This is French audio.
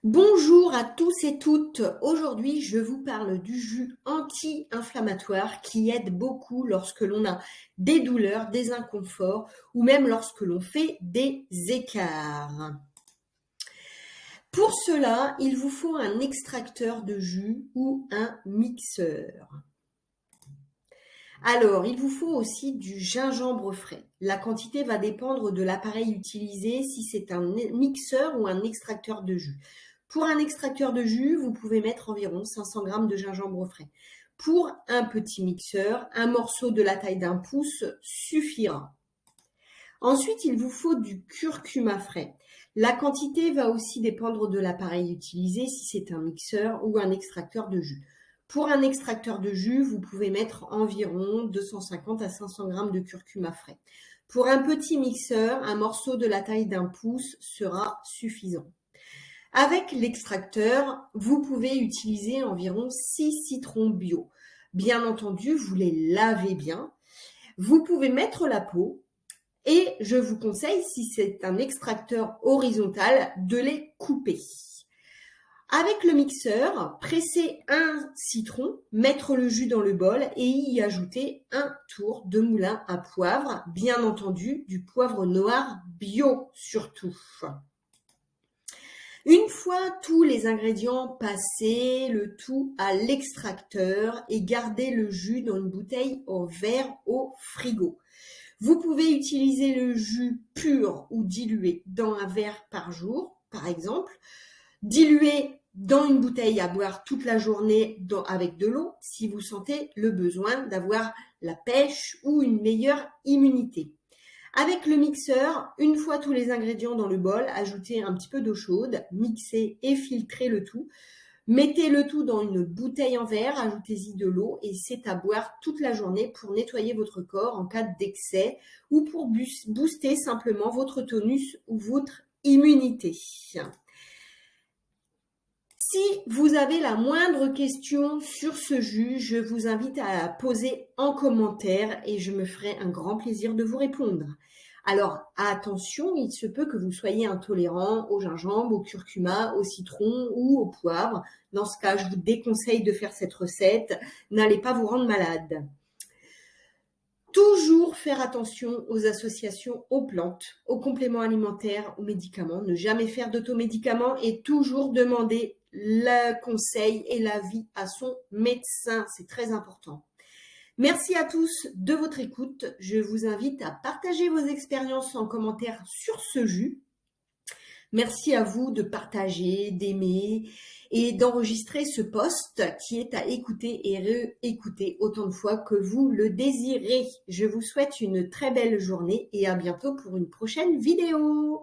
Bonjour à tous et toutes. Aujourd'hui, je vous parle du jus anti-inflammatoire qui aide beaucoup lorsque l'on a des douleurs, des inconforts ou même lorsque l'on fait des écarts. Pour cela, il vous faut un extracteur de jus ou un mixeur. Alors, il vous faut aussi du gingembre frais. La quantité va dépendre de l'appareil utilisé, si c'est un mixeur ou un extracteur de jus. Pour un extracteur de jus, vous pouvez mettre environ 500 g de gingembre frais. Pour un petit mixeur, un morceau de la taille d'un pouce suffira. Ensuite, il vous faut du curcuma frais. La quantité va aussi dépendre de l'appareil utilisé, si c'est un mixeur ou un extracteur de jus. Pour un extracteur de jus, vous pouvez mettre environ 250 à 500 g de curcuma frais. Pour un petit mixeur, un morceau de la taille d'un pouce sera suffisant. Avec l'extracteur, vous pouvez utiliser environ 6 citrons bio. Bien entendu, vous les lavez bien. Vous pouvez mettre la peau et je vous conseille, si c'est un extracteur horizontal, de les couper. Avec le mixeur, pressez un citron, mettre le jus dans le bol et y ajouter un tour de moulin à poivre, bien entendu du poivre noir bio surtout. Une fois tous les ingrédients passés, le tout à l'extracteur et gardez le jus dans une bouteille en verre au frigo. Vous pouvez utiliser le jus pur ou dilué dans un verre par jour, par exemple. Diluer dans une bouteille à boire toute la journée avec de l'eau si vous sentez le besoin d'avoir la pêche ou une meilleure immunité. Avec le mixeur, une fois tous les ingrédients dans le bol, ajoutez un petit peu d'eau chaude, mixez et filtrez le tout. Mettez le tout dans une bouteille en verre, ajoutez-y de l'eau et c'est à boire toute la journée pour nettoyer votre corps en cas d'excès ou pour booster simplement votre tonus ou votre immunité. Si vous avez la moindre question sur ce jus, je vous invite à la poser en commentaire et je me ferai un grand plaisir de vous répondre. Alors attention, il se peut que vous soyez intolérant au gingembre, au curcuma, au citron ou au poivre. Dans ce cas, je vous déconseille de faire cette recette. N'allez pas vous rendre malade. Toujours faire attention aux associations aux plantes, aux compléments alimentaires, aux médicaments. Ne jamais faire d'automédicaments et toujours demander le conseil et l'avis à son médecin. C'est très important. Merci à tous de votre écoute. Je vous invite à partager vos expériences en commentaire sur ce jus. Merci à vous de partager, d'aimer et d'enregistrer ce post qui est à écouter et réécouter autant de fois que vous le désirez. Je vous souhaite une très belle journée et à bientôt pour une prochaine vidéo.